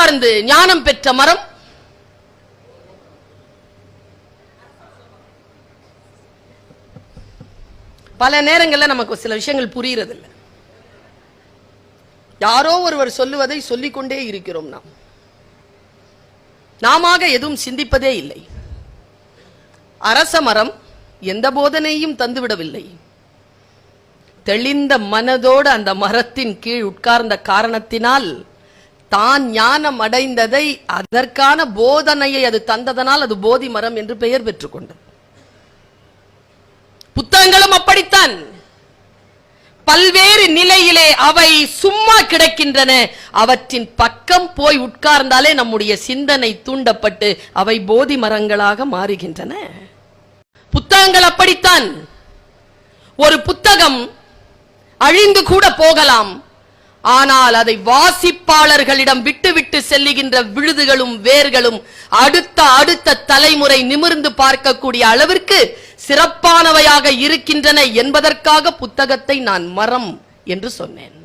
உட்கார்ந்து ஞானம் பெற்ற மரம் பல நேரங்களில் நமக்கு சில விஷயங்கள் புரியறதில்லை. யாரோ ஒருவர் சொல்லுவதை சொல்லிக்கொண்டே இருக்கிறோம். நாம எதுவும் சிந்திப்பதே இல்லை. அரச மரம் எந்த போதனையும் தந்துவிடவில்லை. தெளிந்த மனதோடு அந்த மரத்தின் கீழ் உட்கார்ந்த காரணத்தினால் தான் ஞானம் அடைந்ததை, அதற்கான போதனையை அது தந்ததனால் அது போதி மரம் என்று பெயர் பெற்றுக் கொண்டது. புத்தகங்களும் அப்படித்தான். பல்வேறு நிலையிலே அவை சும்மா கிடக்கின்றன. அவற்றின் பக்கம் போய் உட்கார்ந்தாலே நம்முடைய சிந்தனை தூண்டப்பட்டு அவை போதி மரங்களாக மாறுகின்றன. புத்தகங்கள் அப்படித்தான். ஒரு புத்தகம் அழிந்து கூட போகலாம், ஆனால் அதை வாசிப்பாளர்களிடம் விட்டுவிட்டு செல்லுகின்ற விழுதுகளும் வேர்களும் அடுத்த தலைமுறை நிமிர்ந்து பார்க்கக்கூடிய அளவிற்கு சிறப்பானவையாக இருக்கின்றன என்பதற்காக புத்தகத்தை நான் மரம் என்று சொன்னேன்.